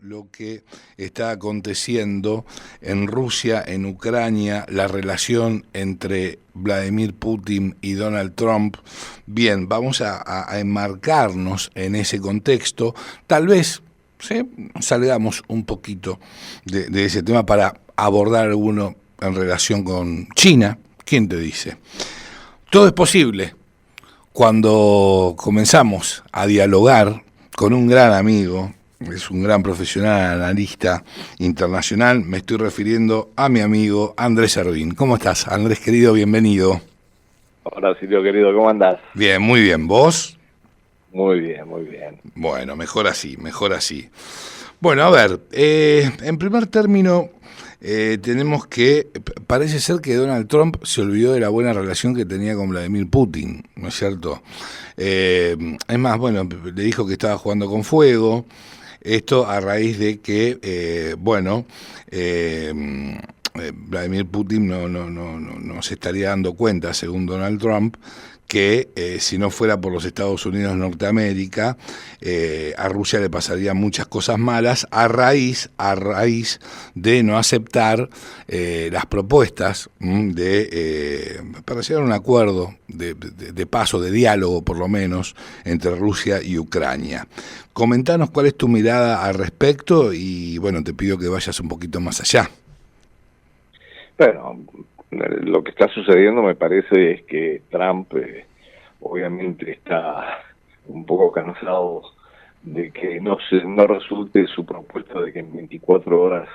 lo que está aconteciendo en Rusia, en Ucrania, la relación entre Vladimir Putin y Donald Trump. Bien, vamos a enmarcarnos en ese contexto. Tal vez salgamos un poquito de ese tema para abordar alguno en relación con China. ¿Quién te dice? Todo es posible cuando comenzamos a dialogar con un gran amigo, es un gran profesional, analista internacional. Me estoy refiriendo a mi amigo Andrés Servín. ¿Cómo estás, Andrés, querido? Bienvenido. Hola, Silvio, querido, ¿cómo andás? Bien, muy bien. ¿Vos? Muy bien, muy bien. Bueno, mejor así, mejor así. Bueno, a ver, en primer término, tenemos que, parece ser que Donald Trump se olvidó de la buena relación que tenía con Vladimir Putin, ¿no es cierto? Es más, bueno, le dijo que estaba jugando con fuego, esto a raíz de que, Vladimir Putin no se estaría dando cuenta, según Donald Trump, que si no fuera por los Estados Unidos de Norteamérica, a Rusia le pasarían muchas cosas malas a raíz de no aceptar las propuestas para llegar a un acuerdo de paso, de diálogo por lo menos, entre Rusia y Ucrania. Comentanos cuál es tu mirada al respecto y bueno, te pido que vayas un poquito más allá. Bueno, lo que está sucediendo me parece es que Trump obviamente está un poco cansado de que no resulte su propuesta de que en 24 horas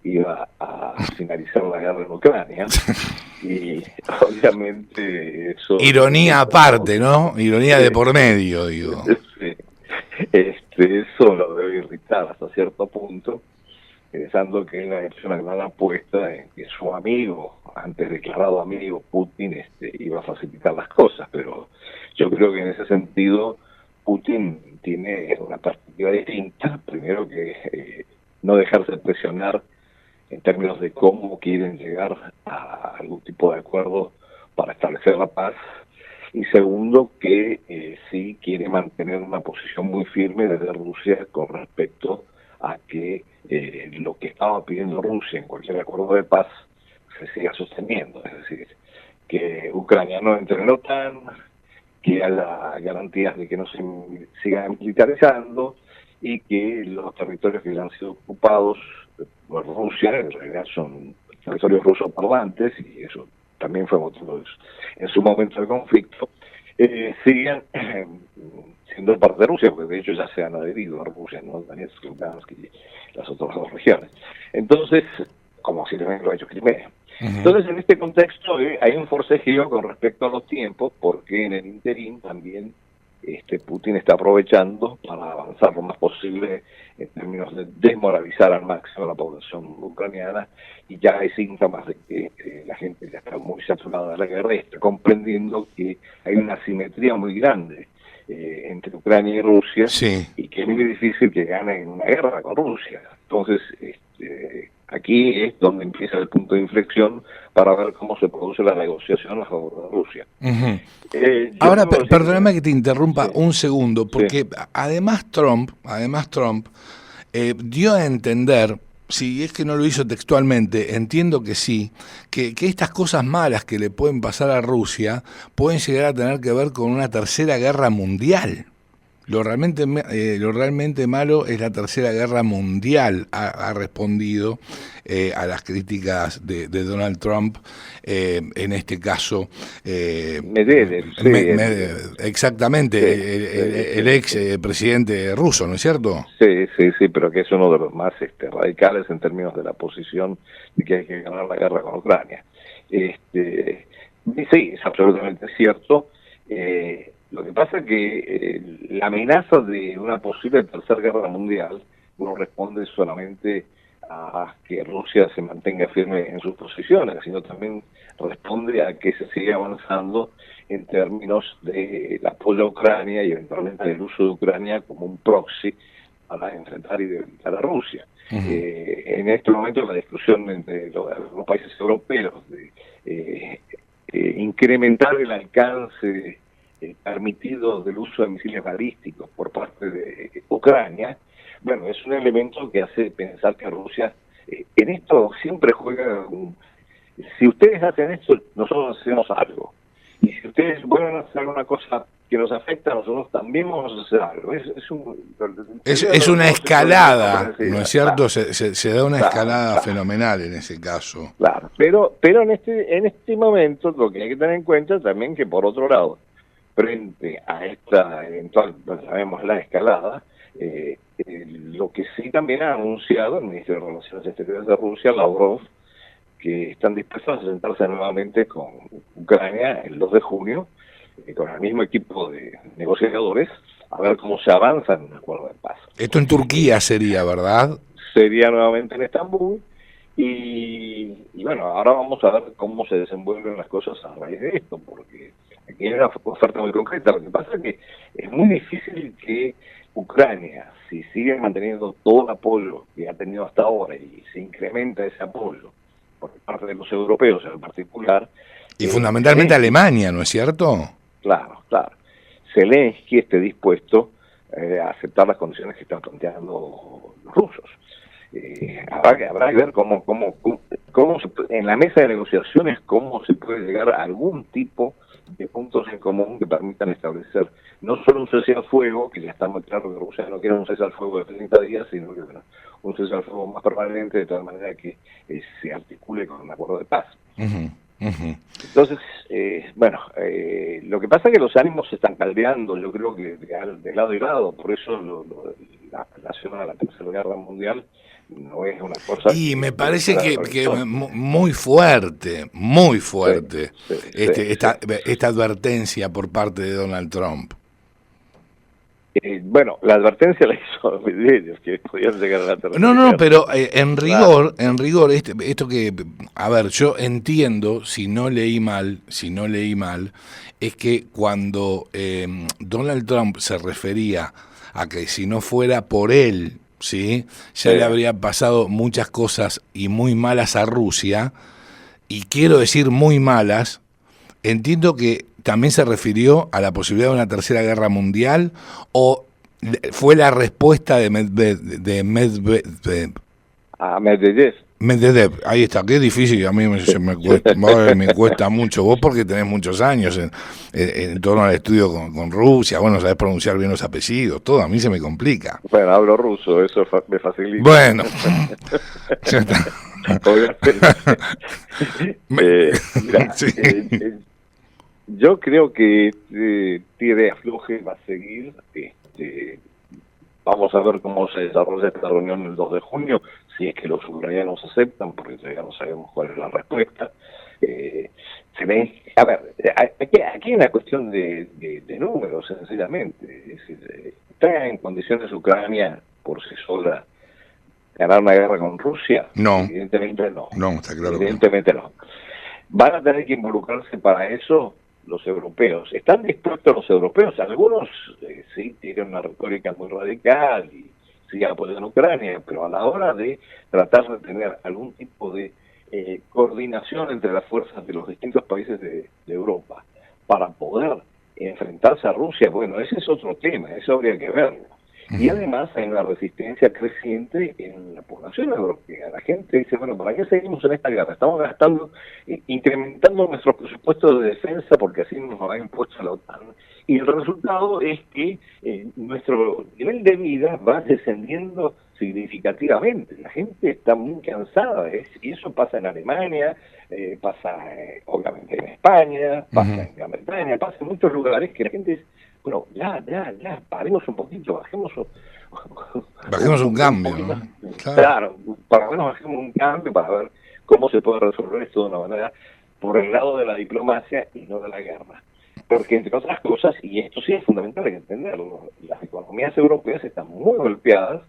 iba a finalizar la guerra en Ucrania. Y obviamente eso... Ironía aparte, ¿no? Ironía de por medio, digo. Sí. Eso lo debe irritar hasta cierto punto, pensando que él ha hecho una gran apuesta en que su amigo, antes declarado amigo Putin, iba a facilitar las cosas, pero yo creo que en ese sentido Putin tiene una perspectiva distinta. Primero que no dejarse presionar en términos de cómo quieren llegar a algún tipo de acuerdo para establecer la paz, y segundo que sí quiere mantener una posición muy firme desde Rusia con respecto a que lo que estaba pidiendo Rusia en cualquier acuerdo de paz se siga sosteniendo, es decir, que Ucrania no entre en la OTAN, que haya garantías de que no se sigan militarizando y que los territorios que ya han sido ocupados por Rusia en realidad son territorios rusos parlantes, y eso también fue motivo en su momento de conflicto, sigan siendo parte de Rusia, porque de hecho ya se han adherido a Rusia, ¿no? Donetsk, Lugansk y las otras dos regiones. Entonces, como así también lo ha hecho Crimea. Entonces, en este contexto hay un forcejeo con respecto a los tiempos, porque en el interín también Putin está aprovechando para avanzar lo más posible en términos de desmoralizar al máximo a la población ucraniana, y ya hay síntomas de que la gente ya está muy saturada de la guerra y está comprendiendo que hay una asimetría muy grande entre Ucrania y Rusia, Sí. y que es muy difícil que ganen una guerra con Rusia. Entonces, aquí es donde empieza el punto de inflexión para ver cómo se produce la negociación a favor de Rusia. Ahora, perdóname que te interrumpa un segundo, porque sí. además Trump dio a entender, si es que no lo hizo textualmente, entiendo que sí, que estas cosas malas que le pueden pasar a Rusia pueden llegar a tener que ver con una tercera guerra mundial. Lo realmente malo es la tercera guerra mundial, ha respondido a las críticas de Donald Trump, en este caso Medvedev, exactamente, el ex presidente ruso, ¿no es cierto? Sí, pero que es uno de los más radicales en términos de la posición de que hay que ganar la guerra con Ucrania. Sí, es absolutamente cierto. Lo que pasa es que la amenaza de una posible tercera guerra mundial no responde solamente a que Rusia se mantenga firme en sus posiciones, sino también responde a que se siga avanzando en términos del apoyo a Ucrania y eventualmente el uso de Ucrania como un proxy para enfrentar y debilitar a Rusia. En este momento la discusión entre los países europeos de incrementar el alcance permitido del uso de misiles balísticos por parte de Ucrania bueno, es un elemento que hace pensar que Rusia en esto siempre juega si ustedes hacen esto, nosotros hacemos algo. Y si ustedes vuelven a hacer una cosa que nos afecta, nosotros también vamos a hacer algo. Es una escalada, ¿no es cierto? Claro, Se da una escalada fenomenal en ese caso. Claro, pero en este momento lo que hay que tener en cuenta también que por otro lado, frente a esta eventual, sabemos la escalada, lo que sí también ha anunciado el ministro de Relaciones Exteriores de Rusia, Lavrov, que están dispuestos a sentarse nuevamente con Ucrania el 2 de junio, con el mismo equipo de negociadores, a ver cómo se avanza en un acuerdo de paz. Esto en Turquía sería, ¿verdad? Sería nuevamente en Estambul, y bueno, ahora vamos a ver cómo se desenvuelven las cosas a raíz de esto, porque aquí hay una oferta muy concreta. Lo que pasa es que es muy difícil que Ucrania, si sigue manteniendo todo el apoyo que ha tenido hasta ahora y se incrementa ese apoyo por parte de los europeos en particular. Y fundamentalmente Alemania, ¿no es cierto? Claro. Zelensky esté dispuesto a aceptar las condiciones que están planteando los rusos. Habrá que ver cómo en la mesa de negociaciones cómo se puede llegar a algún tipo de puntos en común que permitan establecer no solo un cese al fuego, que ya está muy claro que Rusia no quiere un cese al fuego de 30 días, sino que un cese al fuego más permanente, de tal manera que se articule con un acuerdo de paz. Entonces, lo que pasa es que los ánimos se están caldeando, yo creo que de lado y lado, por eso la relación a la Tercera Guerra Mundial no es una cosa... Y me parece que muy fuerte, esta advertencia por parte de Donald Trump. La advertencia la hizo Medvedev, que podían llegar a la tercera. No, pero en rigor, esto que, a ver, yo entiendo, si no leí mal, es que cuando Donald Trump se refería a que si no fuera por él, ¿sí? Ya le habrían pasado muchas cosas y muy malas a Rusia, y quiero decir muy malas, entiendo que también se refirió a la posibilidad de una tercera guerra mundial, o fue la respuesta de Medvedev. A Medvedev. Medvedev, ahí está, qué difícil, a mí me cuesta mucho, vos porque tenés muchos años en torno al estudio con Rusia, bueno, sabés pronunciar bien los apellidos, todo, a mí se me complica. Bueno, hablo ruso, eso me facilita. Bueno, ya está. Yo creo que tire de afloje va a seguir. Vamos a ver cómo se desarrolla esta reunión el 2 de junio, si es que los ucranianos aceptan, porque todavía no sabemos cuál es la respuesta. A ver, aquí hay una cuestión de números, sencillamente. Es decir, ¿está en condiciones Ucrania por sí sola ganar una guerra con Rusia? No. Evidentemente no. No, está claro. Evidentemente no. Van a tener que involucrarse para eso los europeos. ¿Están dispuestos los europeos? Algunos sí tienen una retórica muy radical y sí apoyan a Ucrania, pero a la hora de tratar de tener algún tipo de coordinación entre las fuerzas de los distintos países de Europa para poder enfrentarse a Rusia, bueno, ese es otro tema, eso habría que verlo. Y además hay una resistencia creciente en la población europea. La gente dice, bueno, ¿para qué seguimos en esta guerra? Estamos gastando, incrementando nuestros presupuestos de defensa porque así nos ha impuesto la OTAN. Y el resultado es que nuestro nivel de vida va descendiendo significativamente. La gente está muy cansada, y eso pasa en Alemania, pasa obviamente en España, pasa en Gran Bretaña, pasa en muchos lugares que la gente dice, bueno, ya, paremos un poquito, bajemos un cambio, ¿no? Claro, para lo menos bajemos un cambio para ver cómo se puede resolver esto de una manera por el lado de la diplomacia y no de la guerra. Porque, entre otras cosas, y esto sí es fundamental, hay que entenderlo, las economías europeas están muy golpeadas,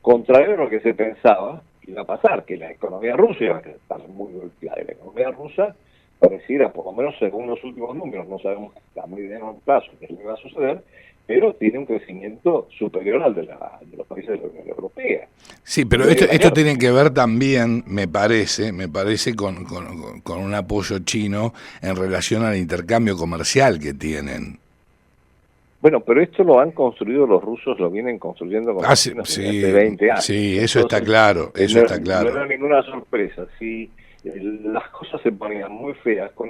contrario a lo que se pensaba que iba a pasar, que la economía rusa iba a estar muy golpeada. Y la economía rusa pareciera, por lo menos según los últimos números, no sabemos a mediano plazo qué le va a suceder, pero tiene un crecimiento superior al de los países de la Unión Europea. Sí, pero esto tiene que ver también, me parece con un apoyo chino en relación al intercambio comercial que tienen. Bueno, pero esto lo han construido los rusos, lo vienen construyendo con los chinos sí, hace 20 años. sí, eso está Entonces, claro, eso no, está claro. no era ninguna sorpresa. Si las cosas se ponían muy feas con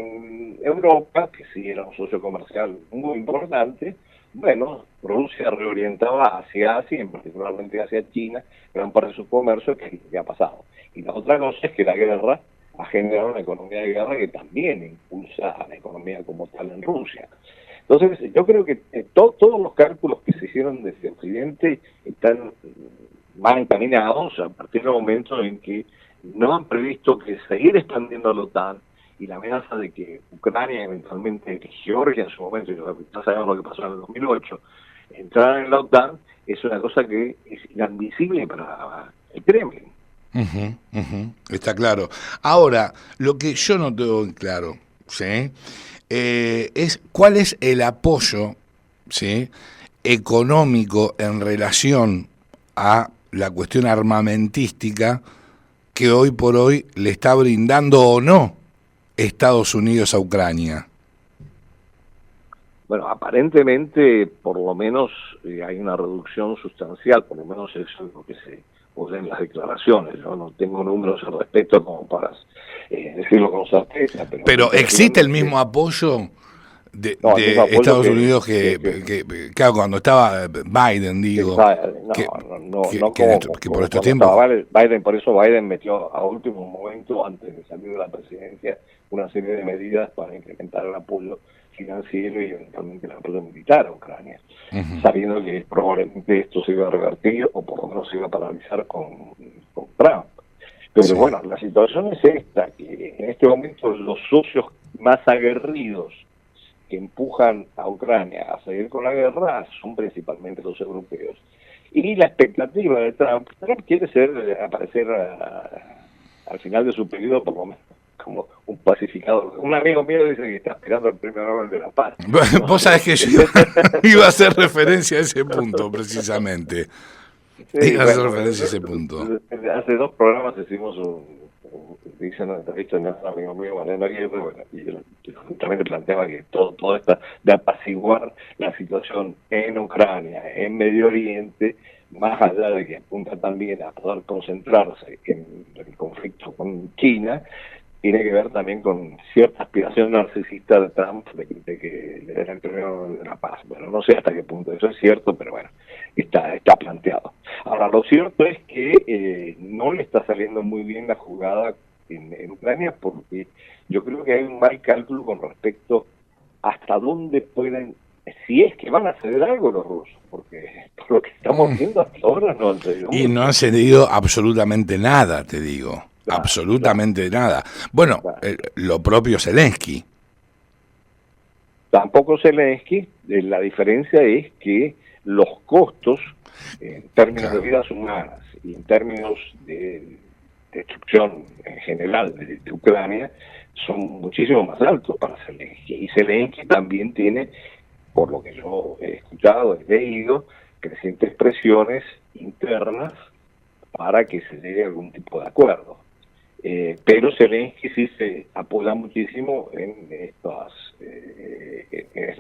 Europa, que sí era un socio comercial muy importante, bueno, Rusia reorientaba hacia Asia, y particularmente hacia China, gran parte de su comercio, que ya ha pasado. Y la otra cosa es que la guerra ha generado una economía de guerra que también impulsa a la economía como tal en Rusia. Entonces, yo creo que todos los cálculos que se hicieron desde Occidente están más encaminados a partir del momento en que no han previsto que seguir expandiendo la OTAN y la amenaza de que Ucrania, eventualmente Georgia en su momento, y ya sabemos lo que pasó en el 2008, entrar en la OTAN es una cosa que es inadmisible para el Kremlin. Está claro. Ahora, lo que yo no tengo claro, ¿sí? Es cuál es el apoyo, ¿sí?, económico en relación a la cuestión armamentística que hoy por hoy le está brindando o no Estados Unidos a Ucrania. Bueno, aparentemente, por lo menos, hay una reducción sustancial, por lo menos eso es lo que se pone en las declaraciones. Yo no tengo números al respecto como para decirlo con certeza. Pero ¿existe el mismo apoyo de Estados Unidos que claro, cuando estaba Biden, digo, que por estos tiempos Biden, por eso Biden metió a último momento, antes de salir de la presidencia, una serie de medidas para incrementar el apoyo financiero y eventualmente el apoyo militar a Ucrania, sabiendo que probablemente esto se iba a revertir o por lo menos se iba a paralizar con Trump. Pero bueno, la situación es esta, que en este momento los socios más aguerridos que empujan a Ucrania a seguir con la guerra son principalmente los europeos. Y la expectativa de Trump quiere aparecer al final de su periodo, por lo menos, como un pacificador. Un amigo mío dice que está esperando el premio Nobel de la Paz. Vos sabés que yo iba a hacer referencia a ese punto, precisamente. Sí, iba a hacer referencia a ese punto. Hace 2 programas hicimos dice una entrevista en un amigo mío, Mariano Aguirre, y yo justamente planteaba que todo esto de apaciguar la situación en Ucrania, en Medio Oriente, más allá de que apunta también a poder concentrarse en el conflicto con China, tiene que ver también con cierta aspiración narcisista de Trump de que le den el premio de la paz. Bueno, no sé hasta qué punto eso es cierto, pero bueno, está planteado. Ahora, lo cierto es que no le está saliendo muy bien la jugada en Ucrania, porque yo creo que hay un mal cálculo con respecto hasta dónde pueden, si es que van a ceder algo los rusos, porque por lo que estamos viendo hasta ahora no han cedido. Y no han cedido absolutamente nada, te digo. Absolutamente nada. Bueno, lo propio Zelensky. Tampoco Zelensky, la diferencia es que los costos, en términos de vidas humanas y en términos de destrucción en general de Ucrania, son muchísimo más altos para Zelensky. Y Zelensky también tiene, por lo que yo he escuchado, he leído, crecientes presiones internas para que se llegue a algún tipo de acuerdo. Pero Zelensky sí se apoya muchísimo en esta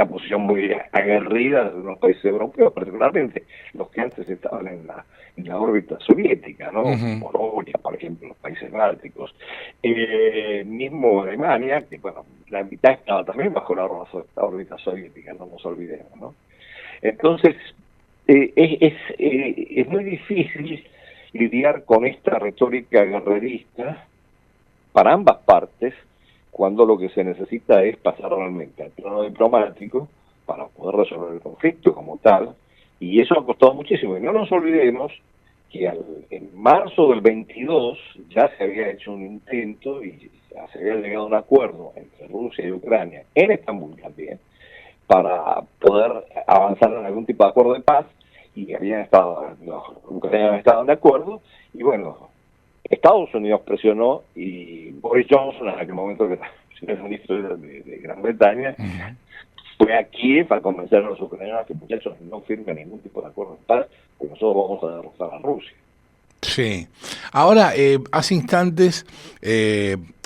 posición muy aguerrida de los países europeos, particularmente los que antes estaban en la órbita soviética, ¿no? Polonia, por ejemplo, los países bálticos. Mismo Alemania, que bueno, la mitad estaba también bajo la órbita soviética, no nos olvidemos, ¿no? Entonces, es muy difícil lidiar con esta retórica guerrerista para ambas partes, cuando lo que se necesita es pasar realmente al plano diplomático para poder resolver el conflicto como tal, y eso ha costado muchísimo. Y no nos olvidemos que en marzo del 22 ya se había hecho un intento y ya se había llegado a un acuerdo entre Rusia y Ucrania, en Estambul también, para poder avanzar en algún tipo de acuerdo de paz, y los ucranianos estaban de acuerdo, y bueno, Estados Unidos presionó y Boris Johnson, en aquel momento que era el ministro de Gran Bretaña, fue a Kiev a convencer a los ucranianos que muchachos no firmen ningún tipo de acuerdo de paz, porque nosotros vamos a derrotar a Rusia. Sí. Ahora, hace instantes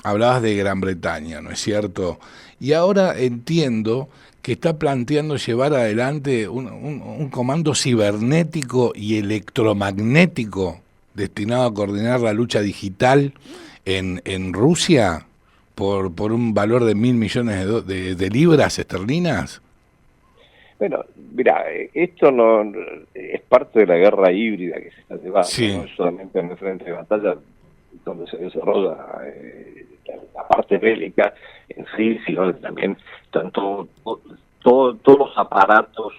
hablabas de Gran Bretaña, ¿no es cierto? Y ahora entiendo que está planteando llevar adelante un comando cibernético y electromagnético destinado a coordinar la lucha digital en Rusia por un valor de 1.000 millones de libras esterlinas? Bueno, mira, esto no es parte de la guerra híbrida que se está llevando, Sí, no es solamente en el frente de batalla donde se desarrolla la parte bélica en sí, sino que también están todos los aparatos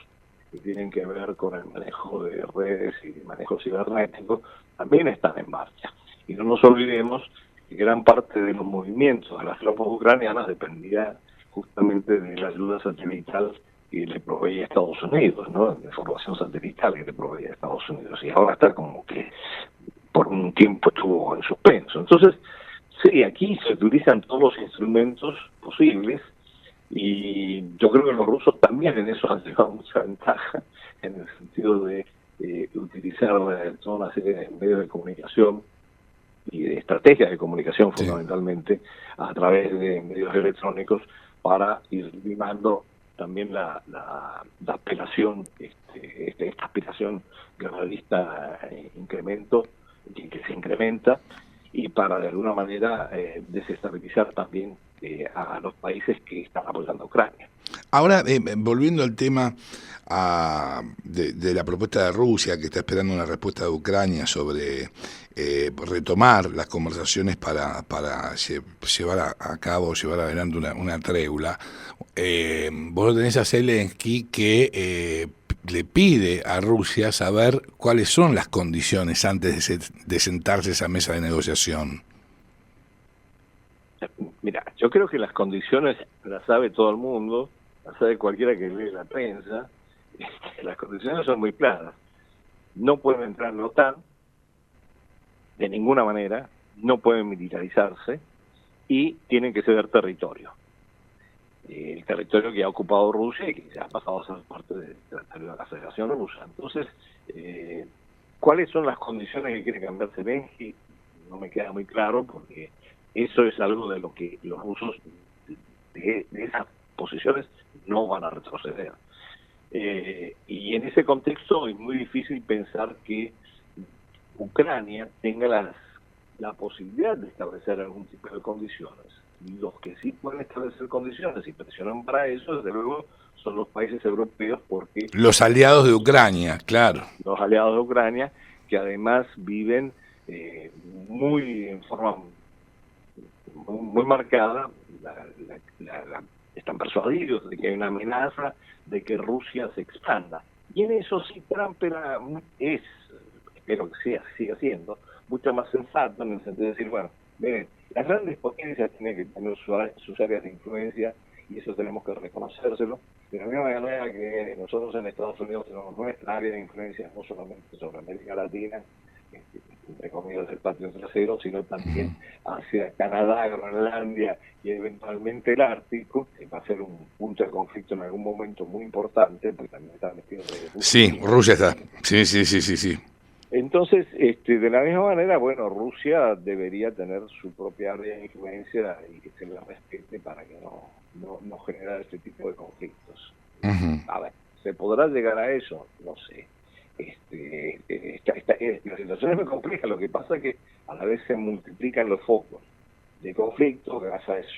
que tienen que ver con el manejo de redes y el manejo cibernético, también están en marcha. Y no nos olvidemos que gran parte de los movimientos de las tropas ucranianas dependía justamente de la ayuda satelital que le proveía Estados Unidos, ¿no? La información satelital que le proveía Estados Unidos. Y ahora está como que por un tiempo estuvo en suspenso. Entonces, sí, aquí se utilizan todos los instrumentos posibles y yo creo que los rusos también en eso han llevado mucha ventaja, en el sentido de utilizar toda una serie de medios de comunicación y de estrategias de comunicación fundamentalmente a través de medios electrónicos para ir limando también la aspiración, esta aspiración globalista incremento, que se incrementa, y para de alguna manera desestabilizar también a los países que están apoyando a Ucrania. Ahora, volviendo al tema de la propuesta de Rusia, que está esperando una respuesta de Ucrania sobre retomar las conversaciones para llevar a cabo, llevar adelante una tregua. Vos tenés a Zelensky que le pide a Rusia saber cuáles son las condiciones antes de sentarse a esa mesa de negociación. Mira, yo creo que las condiciones las sabe todo el mundo, las sabe cualquiera que lee la prensa. Las condiciones son muy claras. No pueden entrar en la OTAN, de ninguna manera, no pueden militarizarse y tienen que ceder territorio. El territorio que ha ocupado Rusia y que ya ha pasado a ser parte del territorio de la Federación Rusa. Entonces, ¿cuáles son las condiciones que quiere cambiar Zelensky? No me queda muy claro, porque eso es algo de lo que los rusos de esas posiciones no van a retroceder. Y en ese contexto es muy difícil pensar que Ucrania tenga la posibilidad de establecer algún tipo de condiciones. Los que sí pueden establecer condiciones y presionan para eso, desde luego, son los países europeos, porque Los aliados de Ucrania, claro. los aliados de Ucrania, que además viven en forma muy marcada, están persuadidos de que hay una amenaza de que Rusia se expanda. Y en eso sí Trump es, espero que siga siendo, mucho más sensato, en el sentido de decir, bueno, miren, las grandes potencias tienen que tener sus áreas de influencia y eso tenemos que reconocérselo. De la misma manera que nosotros en Estados Unidos tenemos nuestra área de influencia, no solamente sobre América Latina, entre comillas el patio trasero, sino también hacia Canadá, Groenlandia y eventualmente el Ártico, que va a ser un punto de conflicto en algún momento muy importante, porque también está metido en Rusia. Sí, Rusia está. Sí. Entonces, de la misma manera, bueno, Rusia debería tener su propia área de influencia y que se la respete para que no generar este tipo de conflictos. A ver, ¿se podrá llegar a eso? No sé. La situación es muy compleja, lo que pasa es que a la vez se multiplican los focos de conflicto. Gaza es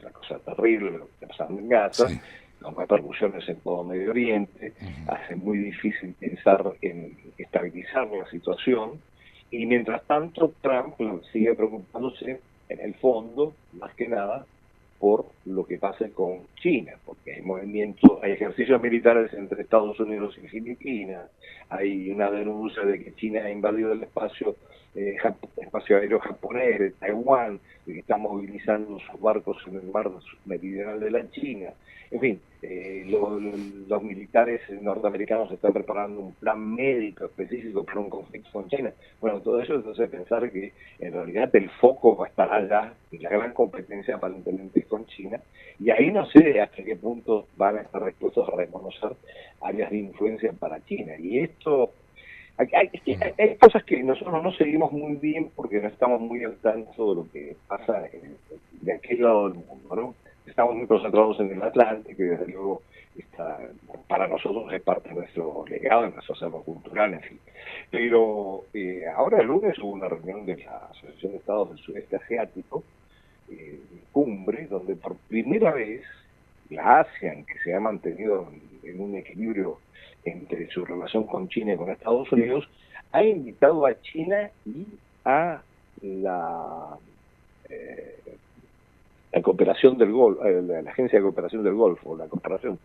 una cosa terrible lo que está pasando en Gaza, sí. Con repercusiones en todo Medio Oriente, hace muy difícil pensar en estabilizar la situación, y mientras tanto Trump sigue preocupándose en el fondo, más que nada, por lo que pase con China, porque hay ejercicios militares entre Estados Unidos y Filipinas, hay una denuncia de que China ha invadido el espacio aéreo japonés, de Taiwán, y que está movilizando sus barcos en el mar meridional de la China. En fin, los militares norteamericanos están preparando un plan médico específico para un conflicto con China. Bueno, todo eso nos hace pensar que en realidad el foco va a estar allá, y la gran competencia aparentemente es con China, y ahí no sé hasta qué punto van a estar dispuestos a reconocer áreas de influencia para China. Y esto, hay cosas que nosotros no seguimos muy bien porque no estamos muy al tanto de lo que pasa de aquel lado del mundo, ¿no? estamos muy concentrados en el Atlántico y desde luego para nosotros es parte de nuestro legado, de nuestro acervo cultural, en fin. Pero ahora el lunes hubo una reunión de la Asociación de Estados del Sudeste Asiático, cumbre, donde por primera vez la ASEAN, que se ha mantenido en un equilibrio entre su relación con China y con Estados Unidos, ha invitado a China y a la cooperación del Golfo, la Agencia de Cooperación del Golfo, la cooperación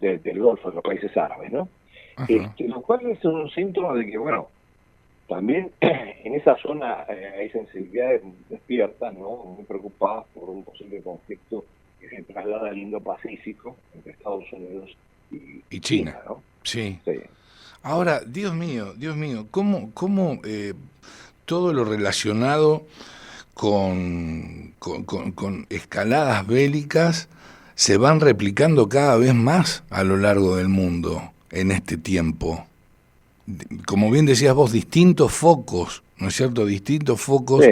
del Golfo, de los países árabes, ¿no? Lo cual es un síntoma de que, bueno, también en esa zona hay sensibilidades despiertas, ¿no? Muy preocupadas por un posible conflicto que se traslada al Indo-Pacífico entre Estados Unidos y China, ¿no? Sí. Ahora, Dios mío, ¿cómo todo lo relacionado con escaladas bélicas se van replicando cada vez más a lo largo del mundo en este tiempo? Como bien decías vos, distintos focos, ¿no es cierto? Distintos focos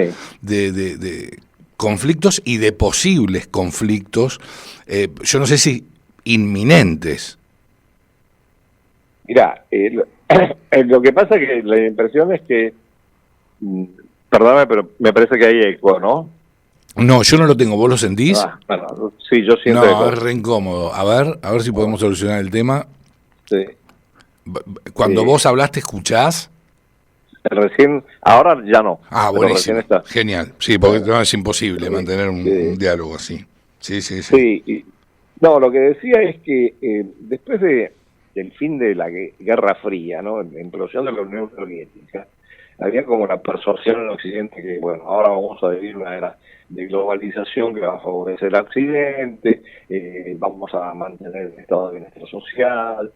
de conflictos y de posibles conflictos, yo no sé si inminentes. Mirá, lo que pasa es que la impresión es que, perdóname, pero me parece que hay eco, ¿no? No, yo no lo tengo, ¿vos lo sentís? Bueno, sí, yo siento eco. No, es re incómodo. A ver si podemos solucionar el tema. Sí. Cuando vos hablas, ¿te escuchás? Recién, ahora ya no. Ah, buenísimo. Genial. Sí, porque no, es imposible mantener un diálogo así. Sí. No, lo que decía es que después del fin de la Guerra Fría, ¿no? La implosión de la Unión Soviética, había como la persuasión en Occidente que, bueno, ahora vamos a vivir una era de globalización que va a favorecer al Occidente, vamos a mantener el estado de bienestar social,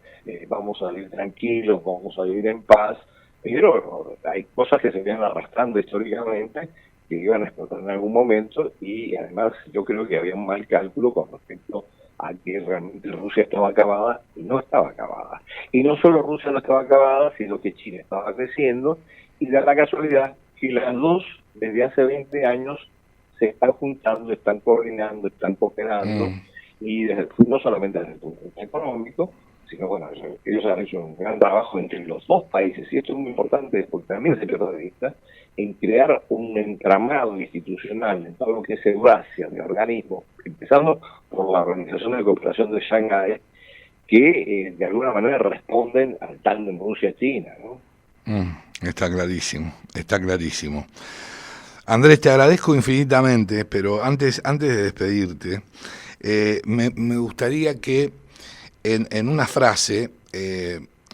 vamos a vivir tranquilos, vamos a vivir en paz, pero hay cosas que se vienen arrastrando históricamente que iban a explotar en algún momento, y además yo creo que había un mal cálculo con respecto a que realmente Rusia estaba acabada, y no estaba acabada. Y no solo Rusia no estaba acabada, sino que China estaba creciendo, y da la casualidad que las dos, desde hace 20 años, se están juntando, están coordinando, están cooperando, y no solamente desde el punto de vista económico, sino, bueno, ellos han hecho un gran trabajo entre los dos países, y esto es muy importante porque también se pierde de vista, en crear un entramado institucional en todo lo que es Eurasia, de organismos, empezando por la Organización de Cooperación de Shanghái, que de alguna manera responden al tándem Rusia-China, ¿no? Está clarísimo. Andrés, te agradezco infinitamente, pero antes de despedirte, me gustaría que en una frase,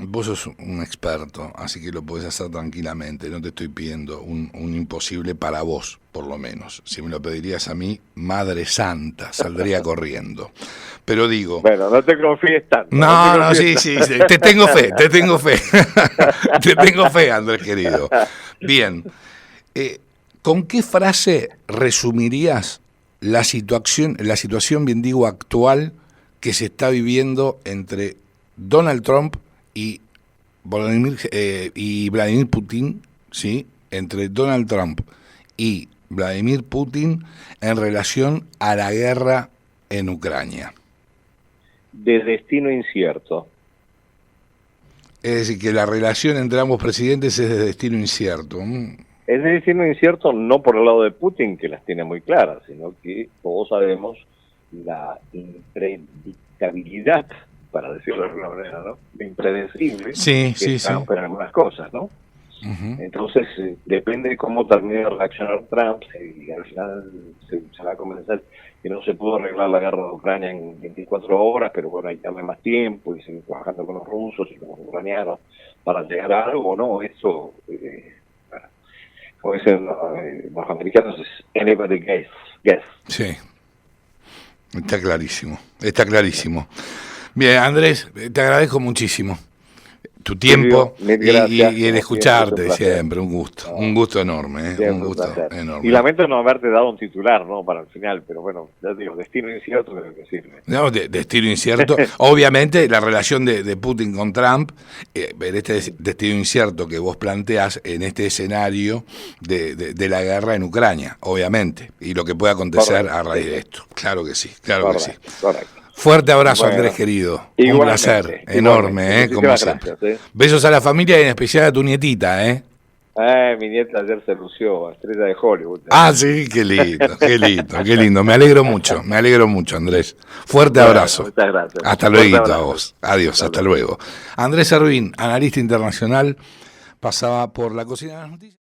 vos sos un experto, así que lo podés hacer tranquilamente, no te estoy pidiendo un imposible para vos, por lo menos. Si me lo pedirías a mí, Madre Santa, saldría corriendo. Pero digo... Bueno, no te confíes tanto. No, sí, te tengo fe. Te tengo fe, Andrés, querido. Bien, ¿con qué frase resumirías la situación, bien digo, actual que se está viviendo entre Donald Trump y Vladimir Putin, ¿sí? Entre Donald Trump y Vladimir Putin en relación a la guerra en Ucrania? De destino incierto. Es decir, que la relación entre ambos presidentes es de destino incierto. Es de destino incierto no por el lado de Putin, que las tiene muy claras, sino que todos sabemos la impredictabilidad, para decirlo de alguna manera, ¿no? Impredecible, sí. en algunas cosas, ¿no? Uh-huh. Entonces, depende de cómo termine de reaccionar Trump, y al final se va a convencer que no se pudo arreglar la guerra de Ucrania en 24 horas, pero bueno, hay que darle más tiempo y seguir trabajando con los rusos y con los ucranianos para llegar a algo, ¿no? Eso, como dicen los americanos, es anybody guess. Sí, está clarísimo. Bien, Andrés, te agradezco muchísimo. tu tiempo Mil gracias, y el como escucharte siempre, siempre, un gusto enorme, un gusto enorme. Y lamento no haberte dado un titular, ¿no? Para el final, pero bueno, ya digo, destino incierto creo que sirve. No, destino incierto. Obviamente la relación de Putin con Trump, en este destino incierto que vos planteás en este escenario de la guerra en Ucrania, obviamente, y lo que puede acontecer a raíz de esto. Claro que sí, claro que sí. Correcto. Fuerte abrazo, Bueno, Andrés, querido. Un igualmente, placer enorme, como siempre. Gracias, Besos a la familia y en especial a tu nietita, Mi nieta ayer se lució, estrella de Hollywood. Ah, sí, qué lindo, qué lindo, qué lindo. Me alegro mucho, Andrés. Fuerte abrazo. Muchas gracias. Hasta luego a vos. Adiós, hasta luego. Andrés Ervin, analista internacional, pasaba por la cocina de las noticias.